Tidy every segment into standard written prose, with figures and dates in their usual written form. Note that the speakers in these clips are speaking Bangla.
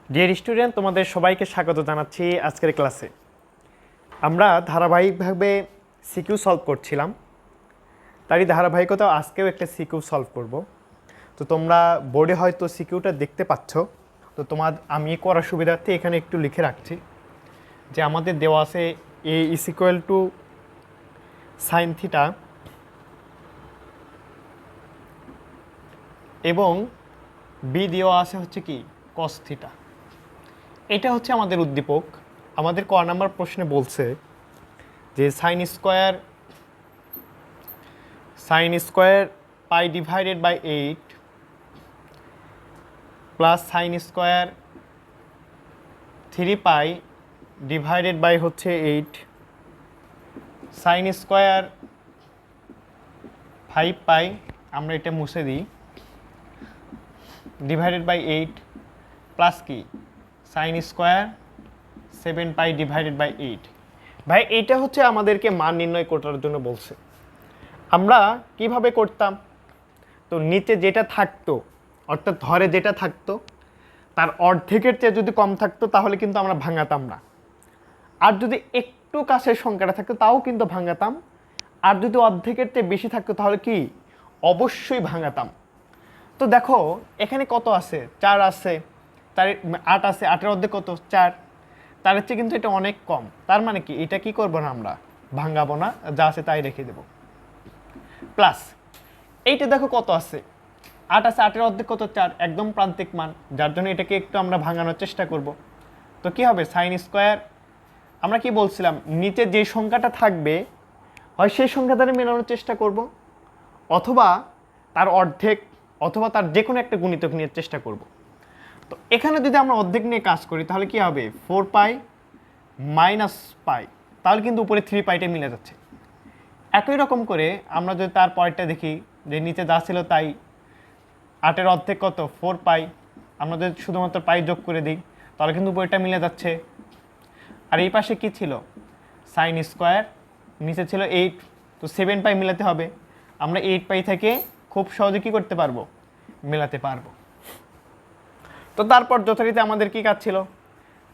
ডিয়ার স্টুডেন্ট, তোমাদের সবাইকে স্বাগত জানাচ্ছি আজকের ক্লাসে। আমরা ধারাবাহিকভাবে সিকিউ সলভ করছিলাম, তারই ধারাবাহিকতা আজকেও একটা সিকিউ সলভ করব। তো তোমরা বোর্ডে হয়তো সিকিউটা দেখতে পাচ্ছ। তো আমি করার সুবিধার্থে এখানে একটু লিখে রাখছি যে আমাদের দেওয়া আছে a is equal to sine theta এবং বি দেওয়া আছে হচ্ছে কি কস থিটা। এটা হচ্ছে আমাদের উদ্দীপক। আমাদের ক নাম্বার প্রশ্নে বলছে যে sine square pi divided by 8 plus sine square 3 pi divided by হচ্ছে 8 সাইন স্কোয়ার 5 পাই, আমরা এটা মুছে দিই, ডিভাইডেড বাই 8 প্লাস কি sine square 7 pi divided by 8। ভাই এইটা হচ্ছে আমাদেরকে মান নির্ণয় করার জন্য বলছে। আমরা কিভাবে করতাম? তো নিচে যেটা থাকতো, অর্থাৎ ধরে যেটা থাকতো তার অর্ধেকের চেয়ে যদি কম থাকতো তাহলে কিন্তু আমরা ভাঙাতাম না। আর যদি একটু কাছের সংখ্যাটা থাকতো তাও কিন্তু ভাঙাতাম। আর যদি অর্ধেকের চেয়ে বেশি থাকতো তাহলে কি অবশ্যই ভাঙাতাম। তো দেখো এখানে কত আছে, 4 আছে, 8 আছে, 8-এর অর্ধেক কত 4, তার চেয়ে কিন্তু এটা অনেক কম। তার মানে কি এটা কি করবো না, আমরা ভাঙাবো না, যা আছে তাই রেখে দেব। প্লাস এইটা দেখো কত আছে, 8 আছে, 8-এর অর্ধেক কত 4, একদম প্রান্তিক মান, যার জন্য এটাকে একটু আমরা ভাঙানোর চেষ্টা করব। তো কি হবে সাইন স্কোয়ার, আমরা কি বলছিলাম নিচে যে সংখ্যাটা থাকবে হয় সেই সংখ্যা দ্বারা মেলানোর চেষ্টা করব, অথবা তার অর্ধেক, অথবা তার যে কোনো একটা গুণিতক নিয়ে চেষ্টা করব। তো এখানে যদি আমরা অর্ধেক নিয়ে কাজ করি তাহলে কি হবে 4 পাই মাইনাস পাই, তাহলে কিন্তু উপরে 3 পাইটা মিলে যাচ্ছে। একই রকম করে আমরা যদি তার পরেরটা দেখি যে নিচে যা ছিল তাই, 8-এর অর্ধেক কত 4 পাই, আমরা যদি শুধুমাত্র পাই যোগ করে দিই তাহলে কিন্তু উপরেটা মিলে যাচ্ছে। আর এই পাশে কি ছিল সাইন স্কোয়ার, নিচে ছিল 8, তো 7 পাই মিলাতে হবে। আমরা 8 পাই থেকে খুব সহজে কি করতে পারবো, মেলাতে পারবো। তো তারপর যথারীতি আমাদের কি কাজ ছিল,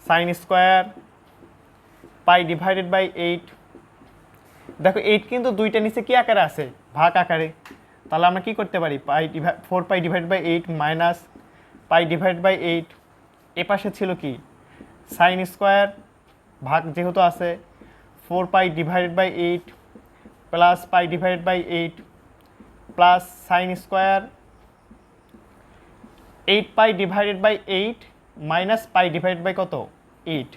sine square pi divided by 8। দেখো 8 কিন্তু দুইটা নিচে কি আকারে আছে, ভাগ আকারে, তাহলে আমরা কি করতে পারি 4 pi divide by 8 minus pi divide by 8। এ পাশে ছিল কি সাইন স্কোয়ার, ভাগ যেহেতু আছে 4 pi divided by 8 plus pi divided by 8 plus sine square 8 pi divided by 8 minus pi divided by কত 8।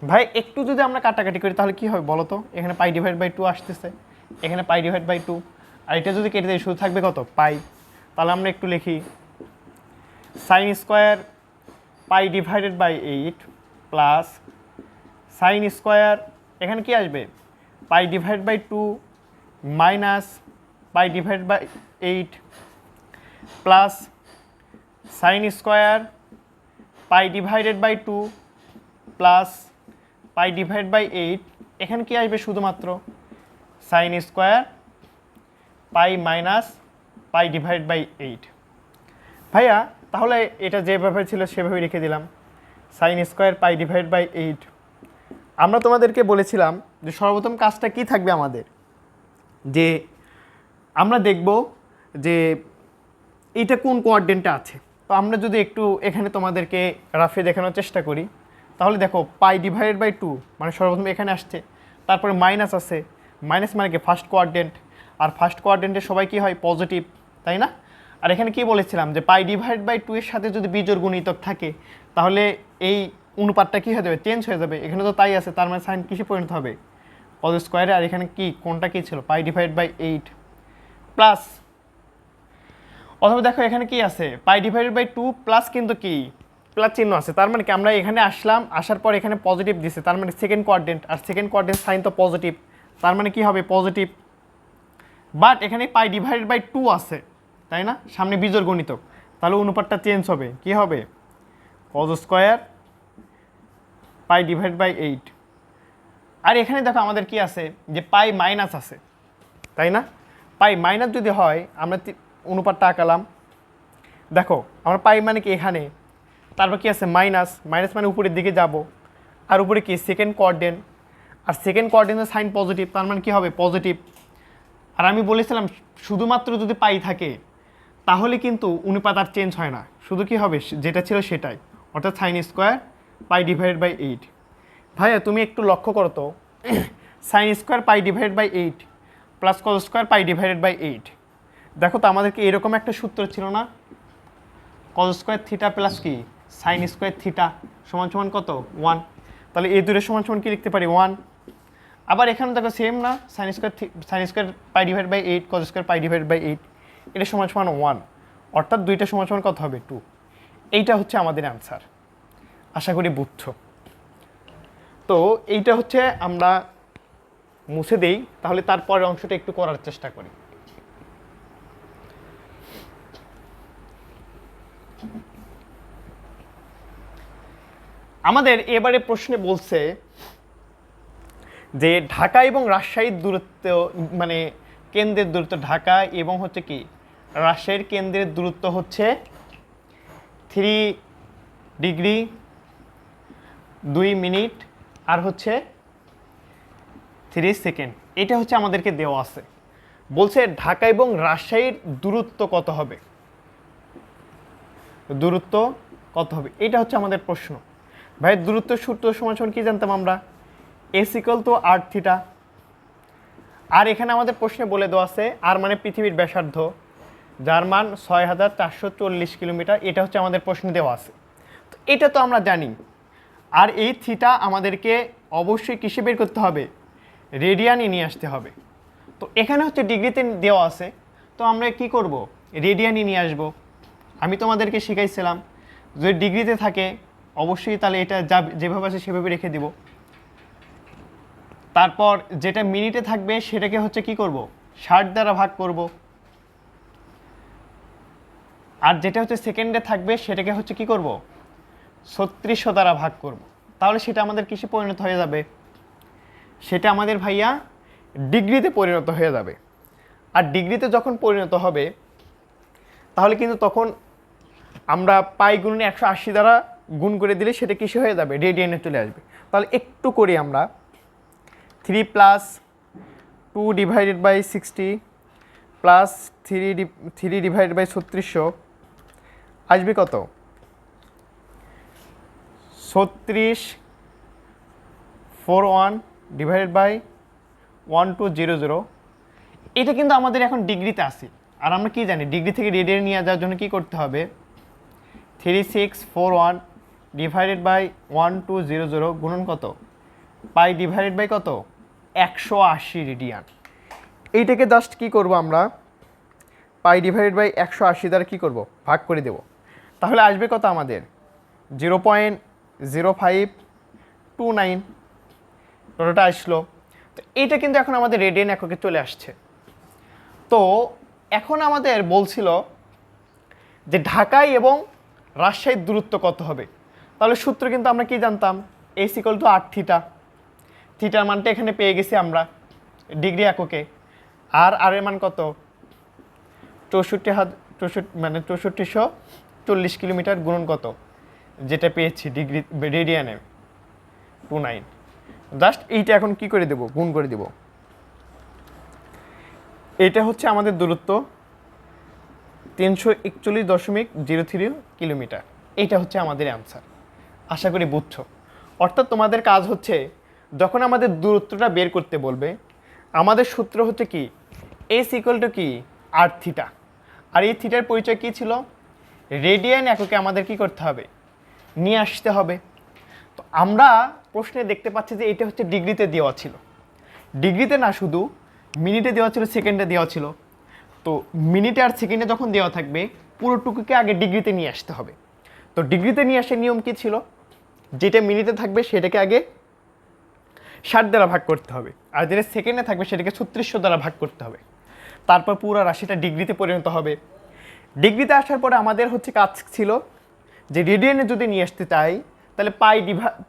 ভাই একটু যদি আমরা কাটাকাটি করি তাহলে কি হবে বলো তো, এখানে পাই ডিভাইড বাই 2 আসতেছে, এখানে পাই ডিভাইড বাই 2, আর এটা যদি কেটে দেয় শুধু থাকবে কত পাই। তাহলে আমরা একটু লিখি sine square pi divided by 8 plus sine square, এখানে কি আসবে pi divide by 2 minus pi divide by 8 plus sine square pi divided by 2 plus pi divide by 8, এখানে কি আসবে শুধুমাত্র sine square pi minus pi divide by 8। ভাইয়া তাহলে এটা যেভাবে ছিল সেভাবে রেখে দিলাম, sine square pi divide by 8। আমরা তোমাদেরকে বলেছিলাম যে সর্বপ্রথম কাজটা কি থাকবে আমাদের, যে আমরা দেখব যে এইটা কোন কোয়াড্রেন্টে আছে। তো আমরা যদি একটু এখানে তোমাদেরকে রাফে দেখানোর চেষ্টা করি তাহলে দেখো পাই ডিভাইডেড বাই 2 মানে সর্বপ্রথম এখানে আসছে, তারপরে মাইনাস আছে, মাইনাস মানে কি ফার্স্ট কোয়াড্রেন্ট, আর ফার্স্ট কোয়াড্রেন্টে সবাই কি হয় পজিটিভ, তাই না? আর এখানে কি বলেছিলাম যে পাই ডিভাইড বাই 2 এর সাথে যদি বিজোড় গুণিতক থাকে তাহলে এই অনুপাতটা কী হয়ে যাবে, চেঞ্জ হয়ে যাবে। এখানে তো তাই আছে, তার মানে সাইন কিসে পরিণত হবে কজ স্কোয়ারে। আর এখানে কি কোনটা কী ছিল পাই ডিভাইড বাই 8 প্লাস, অথবা দেখো এখানে কি আছে পাই ডিভাইডেড বাই 2 প্লাস, কিন্তু কি প্লাস চিহ্ন আছে, তার মানে কি আমরা এখানে আসলাম, আসার পর এখানে পজিটিভ দিছে, তার মানে সেকেন্ড কোয়াড্রেন্ট, আর সেকেন্ড কোয়াড্রেন্ট সাইন তো পজিটিভ, তার মানে কি হবে পজিটিভ। বাট এখানে পাই ডিভাইডেড বাই 2 আছে, তাই না, সামনে বিজোড় গণিতক, তাহলে অনুপাতটা চেঞ্জ হবে, কি হবে cos square pi divide by 8। আর এখানে দেখো আমাদের কি আছে যে পাই মাইনাস আছে, তাই না? পাই মাইনাস যদি হয় আমরা অনুপাতটা আঁকালাম, দেখো আমরা পাই মানে কি এখানে তারপর কি আছে মাইনাস, মাইনাস মানে উপরের দিকে যাব, আর উপরে কি সেকেন্ড কোঅর্ডিনেট, আর সেকেন্ড কোঅর্ডিনেটের সাইন পজিটিভ, তার মানে কি হবে পজিটিভ। আর আমি বলেছিলাম শুধুমাত্র যদি পাই থাকে তাহলে কিন্তু অনুপাত আর চেঞ্জ হয় না, শুধু কি হবে যেটা ছিল সেটাই, অর্থাৎ sine square pi divided by 8। ভাইয়া তুমি একটু লক্ষ্য করো তো, sine square pi divided by 8 plus cos square pi divided by 8, দেখো তো আমাদেরকে এরকম একটা সূত্র ছিল না, কস স্কোয়ার থিটা প্লাস কি সাইন স্কোয়ার থিটা সমান সমান কত 1, তাহলে এই দুটোর সমান সমান কি লিখতে পারি 1। আবার এখানে দেখো সেম না, sine square pi divide by 8 cos square pi divide by 8, এটা সমান সমান 1, অর্থাৎ দুইটা সমান সমান কত হবে 2। এইটা হচ্ছে আমাদের অ্যান্সার, আশা করি বুঝছো। তো এইটা হচ্ছে আমরা মুছে দেই, তাহলে তারপরের অংশটা একটু করার চেষ্টা করি। আমাদের এবারে প্রশ্নে বলছে যে ঢাকা এবং রাজশাহীর দূরত্ব, মানে কেন্দ্রের দূরত্ব, ঢাকা এবং হচ্ছে কি রাজশাহীর কেন্দ্রের দূরত্ব হচ্ছে 3 ডিগ্রি 2 মিনিট আর হচ্ছে 3 সেকেন্ড। এটা হচ্ছে আমাদেরকে দেওয়া আছে, বলছে ঢাকা এবং রাজশাহীর দূরত্ব কত হবে, দূরত্ব কত হবে, এটা হচ্ছে আমাদের প্রশ্ন। ভাই দূরত্ব সূত্র সমান সমান কি জানতাম আমরা, s equal to R theta. আর এখানে আমাদের প্রশ্নে বলে দেওয়া আছে আর মানে পৃথিবীর ব্যাসার্ধ, যার মান 6440 কিলোমিটার, এটা হচ্ছে আমাদের প্রশ্নে দেওয়া আছে। তো এটা তো আমরা জানি, আর এই থিটা আমাদেরকে অবশ্যই কিসে বের করতে হবে, রেডিয়ানে নিয়ে আসতে হবে। তো এখানে হচ্ছে ডিগ্রিতে দেওয়া আছে, তো আমরা কি করব, রেডিয়ানে নিয়ে আসব। আমি তোমাদেরকে শিখাইছিলাম যদি ডিগ্রিতে থাকে অবশ্যই তাহলে এটা যা যেভাবে আছে সেভাবে রেখে দিব। তারপর যেটা মিনিটে থাকবে সেটাকে হচ্ছে কি করব, 60 দ্বারা ভাগ করব। আর যেটা হচ্ছে সেকেন্ডে থাকবে সেটাকে হচ্ছে কি করব, 3600 দ্বারা ভাগ করব। তাহলে সেটা আমাদের কিসে পরিণত হয়ে যাবে, সেটা আমাদের ভাইয়া ডিগ্রিতে পরিণত হয়ে যাবে। আর ডিগ্রিতে যখন পরিণত হবে তাহলে কিন্তু তখন আমরা পাই গুণনে 180 দ্বারা গুণ করে দিলে সেটা কিসে হয়ে যাবে, রেডিয়ানে চলে আসবে। তাহলে একটু করি আমরা, 3 plus 2 divided by 60 plus 3 divided by 3600 আসবে কত, 3641 ডিভাইডেড বাই 1200। এটা কিন্তু আমাদের এখন ডিগ্রিতে আসে, আর আমরা কি জানি ডিগ্রি থেকে রেডিয়ানে নিয়ে যাওয়ার জন্য কি করতে হবে, 3641 ডিভাইডেড বাই 1200 গুণন কত, পাই ডিভাইডেড বাই কত 180 রেডিয়ান। এইটাকে জাস্ট কি করব আমরা, পাই ডিভাইডেড বাই 180 দ্বারা কি করব, ভাগ করে দেব। তাহলে আসবে কত আমাদের 0.0529, টোটালটা আসলো। তো এইটা কিন্তু এখন আমাদের রেডিয়ান এককে চলে আসছে। তো এখন আমাদের বলছিল যে ঢাকায় এবং রাজশাহীর দূরত্ব কত হবে, তাহলে সূত্র কিন্তু আমরা কি জানতাম, S equal to R theta, থিটার মানটা এখানে পেয়ে গেছি আমরা ডিগ্রি এককে, আর আর এর মান কত 6440 কিলোমিটার গুণন কত, যেটা পেয়েছি ডিগ্রি রেডিয়ানে 29। জাস্ট এইটা এখন কি করে দেব, গুণ করে দেব। এটা হচ্ছে আমাদের দূরত্ব 341.03 কিলোমিটার, এইটা হচ্ছে আমাদের অ্যান্সার। আশা করি বুঝছো। অর্থাৎ তোমাদের কাজ হচ্ছে যখন আমাদের দূরত্বটা বের করতে বলবে, আমাদের সূত্র হচ্ছে কি এস ইকুয়াল টু কি আর থিটা, আর এই থিটার পরিচয় কি ছিল, রেডিয়ান এককে আমাদের কি করতে হবে, নিয়ে আসতে হবে। তো আমরা প্রশ্নে দেখতে পাচ্ছি যে এটা হচ্ছে ডিগ্রিতে দেওয়া ছিল, ডিগ্রিতে না শুধু মিনিটে দেওয়া ছিল, সেকেন্ডে দেওয়া ছিল। তো মিনিটে আর সেকেন্ডে যখন দেওয়া থাকবে পুরোটুকুকে আগে ডিগ্রিতে নিয়ে আসতে হবে। তো ডিগ্রিতে নিয়ে আসার নিয়ম কি ছিল, যেটা মিনিটে থাকবে সেটাকে আগে 60 দ্বারা ভাগ করতে হবে, আর যেটা সেকেন্ডে থাকবে সেটাকে 3600 দ্বারা ভাগ করতে হবে। তারপর পুরো রাশিটা ডিগ্রিতে পরিণত হবে। ডিগ্রিতে আসার পরে আমাদের হচ্ছে কাজ ছিল যে রেডিয়ানে যদি নিয়ে আসতে চাই তাহলে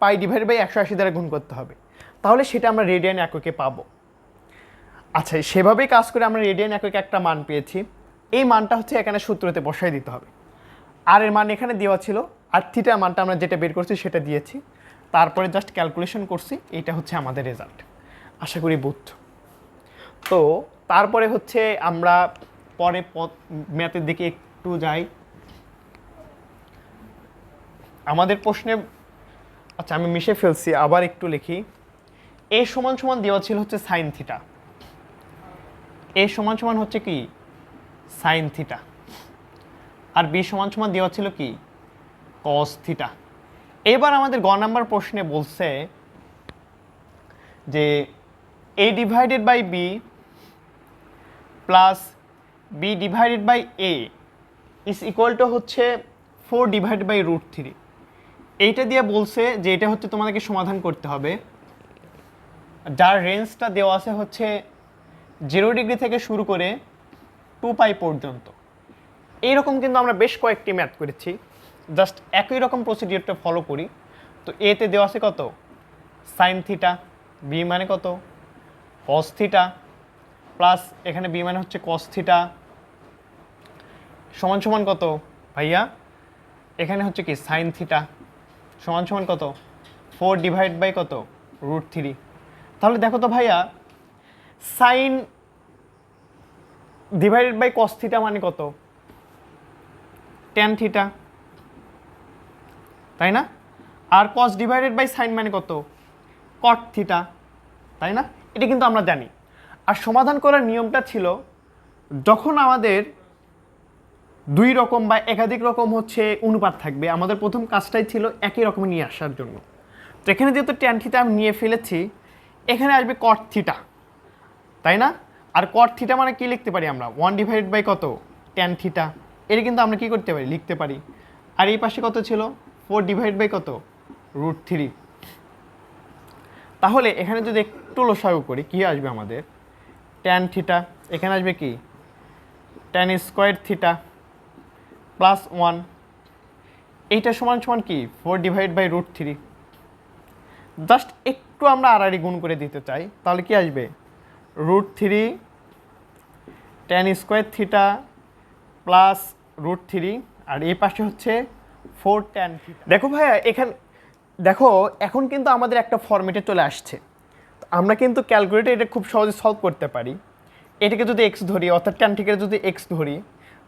পাই ডিভাইড বাই 180 দ্বারা গুণ করতে হবে, তাহলে সেটা আমরা রেডিয়ান এককে পাবো। আচ্ছা, সেভাবেই কাজ করে আমরা রেডিয়ান এককে একটা মান পেয়েছি। এই মানটা হচ্ছে এখানে সূত্রতে বসাই দিতে হবে। আর এর মান এখানে দেওয়া ছিল, আর থিটার মানটা আমরা যেটা বের করছি সেটা দিয়েছি, তারপরে জাস্ট ক্যালকুলেশন করছি, এটা হচ্ছে আমাদের রেজাল্ট। আশা করি বুঝছো। তো তারপরে হচ্ছে আমরা পরে ম্যাথের দিকে একটু যাই। আমাদের প্রশ্নে, আচ্ছা আমি মিশে ফেলছি, আবার একটু লিখি। এ সমান সমান দেওয়া ছিল হচ্ছে সাইন থিটা, এ সমান সমান হচ্ছে কি সাইন থিটা, আর বি সমান সমান দেওয়া ছিল কি কস থিটা। এবার আমাদের গ নাম্বার প্রশ্নে বলছে যে a divided by b plus b divided by a is equal to হচ্ছে 4 ডিভাইডেড বাই রুট 3। এইটা দিয়ে বলছে যে এটা হচ্ছে তোমাদেরকে সমাধান করতে হবে, যার রেঞ্জটা দেওয়া আছে হচ্ছে 0 ডিগ্রি থেকে শুরু করে 2π পর্যন্ত। এইরকম কিন্তু আমরা বেশ কয়েকটি ম্যাথ করেছি, জাস্ট একই রকম প্রসিডিওরটা ফলো করি। তো এতে দেওয়া আছে কত সাইন থিটা, বি মানে কত কস থিটা, প্লাস এখানে বি মানে হচ্ছে কস থিটা সমান সমান কত ভাইয়া, এখানে হচ্ছে কি সাইন থিটা সমান সমান কত 4 ডিভাইড বাই কত রুট 3। তাহলে দেখো তো ভাইয়া, sine divided by cos theta মানে কত ট্যান থিটা, তাই না? আর কস ডিভাইডেড বাই সাইন মানে কত কট থিটা, তাই না? এটা কিন্তু আমরা জানি। আর সমাধান করার নিয়মটা ছিল, যখন আমাদের দুই রকম বা একাধিক রকম হচ্ছে অনুপাত থাকবে, আমাদের প্রথম কাজটাই ছিল একই রকম নিয়ে আসার জন্য। তো এখানে যেহেতু ট্যান থিটা আমি নিয়ে ফেলেছি, এখানে আসবে কট থিটা, তাই না? আর কট থিটা মানে কি লিখতে পারি আমরা 1 ডিভাইডেড বাই কত ট্যান থিটা, এটা কিন্তু আমরা কি করতে পারি লিখতে পারি। আর এই পাশে কত ছিল 4 ডিভাইড বাই কত রুট 3। তাহলে এখানে যদি একটু লসাগু করি কি আসবে আমাদের ট্যান থিটা, এখানে আসবে কি ট্যান স্কোয়ার থিটা প্লাস 1, এইটা সমান সমান কি 4 ডিভাইড বাই রুট 3। জাস্ট একটু আমরা আড়াআড়ি গুণ করে দিতে চাই, তাহলে কি আসবে root 3 tan square theta plus root 3, আর এই পাশে হচ্ছে 4 ট্যান থিটা। দেখো ভাইয়া এখানে দেখো, এখন কিন্তু আমাদের একটা ফর্মেটে চলে আসছে। আমরা কিন্তু ক্যালকুলেটর এটা খুব সহজে সলভ করতে পারি। এটাকে যদি এক্স ধরি, অর্থাৎ ট্যান থিটাকে যদি এক্স ধরি,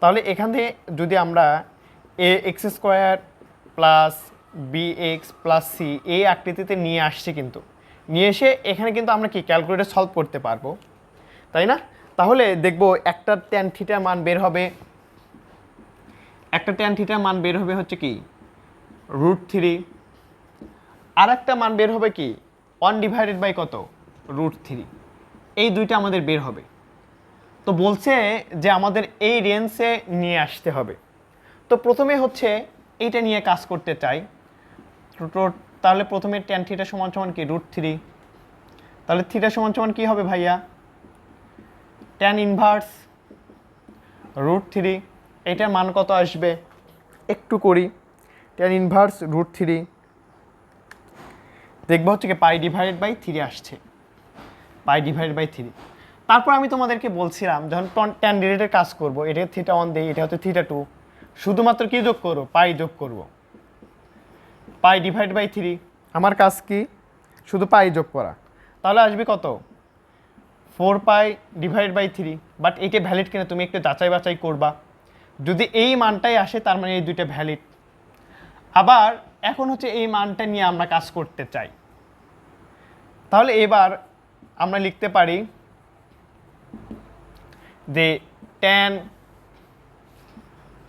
তাহলে এখান থেকে যদি আমরা a x square plus b x plus c এই আকৃতিতে নিয়ে আসছি, কিন্তু নিয়ে এসে এখানে কিন্তু আমরা কি ক্যালকুলেটর সলভ করতে পারবো, তাই না? তাহলে দেখবো একটা ট্যান থিটার মান বের হবে, একটা ট্যান থিটার মান বের হবে হচ্ছে কি রুট 3, আর একটা মান বের হবে কি 1 ডিভাইডেড বাই কত রুট 3। এই দুইটা আমাদের বের হবে। তো বলছে যে আমাদের এই রেঞ্জে নিয়ে আসতে হবে। তো প্রথমে হচ্ছে এইটা নিয়ে কাজ করতে চাই। তাহলে প্রথমে ট্যান থিটা সমান সমান কি রুট 3, তাহলে থিটা সমান সমান কি হবে ভাইয়া ট্যান ইনভার্স রুট 3। এটার মান কত আসবে একটু করি, ট্যান ইনভার্স রুট 3 দেখবো হচ্ছে কি পাই ডিভাইডেড বাই 3 আসছে, পাই ডিভাইডেড বাই 3। তারপর আমি তোমাদেরকে বলছিলাম যখন ট্যান ডিরেক্টের কাজ করব, এটা থিটা 1 দেই, এটা হচ্ছে থিটা 2, শুধুমাত্র কি যোগ করবো পাই যোগ করব, পাই ডিভাইড বাই 3। আমার কাজ কি শুধু পাই যোগ করা, তাহলে আসবে কত 4π ডিভাইড বাই 3। বাট এইটা ভ্যালিড কিনা তুমি একটু যাচাই বাছাই করবা, যদি এই মানটাই আসে তার মানে এই দুইটা ভ্যালিড। আবার এখন হচ্ছে এই মানটা নিয়ে আমরা কাজ করতে চাই, তাহলে এবার আমরা লিখতে পারি যে ট্যান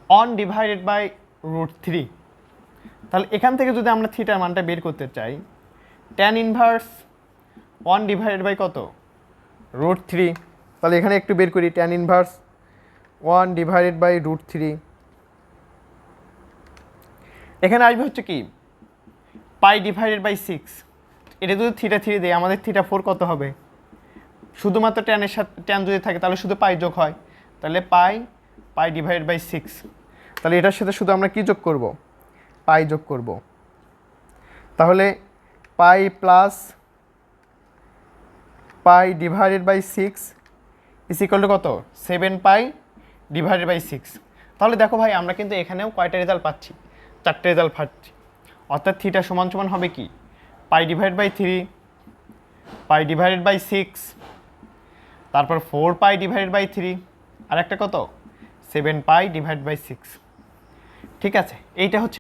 1 ডিভাইডেড বাই রুট 3। তাহলে এখান থেকে যদি আমরা থিটার মানটা বের করতে চাই, ট্যান ইনভার্স 1 ডিভাইডেড বাই কত রুট 3, তাহলে এখানে একটু বের করি tan inverse 1 divided by root 3। এখানে আসবে হচ্ছে কি পাই ডিভাইডেড বাই 6। এটা যদি থিটা 3 দেয়, আমাদের থিটা 4 কত হবে, শুধুমাত্র ট্যানের সাথে ট্যান যদি থাকে তাহলে শুধু পাই যোগ হয়, তাহলে পাই ডিভাইডেড বাই 6। তাহলে এটার সাথে শুধু আমরা কি যোগ করব পাই যোগ করব, তাহলে pi plus pi divided by 6 is equal to কত 7π ডিভাইডেড বাই 6। তাহলে দেখো ভাই আমরা কিন্তু এখানেও কয়টা রেজাল্ট পাচ্ছি চারটে রেজাল্ট পাচ্ছি। অর্থাৎ থিটা সমান সমান হবে কি pi divide by 3, pi divided by 6, তারপর 4 পাই ডিভাইডেড বাই 3, আর একটা কত 7 পাই ডিভাইড বাই 6। ঠিক আছে, এইটা হচ্ছে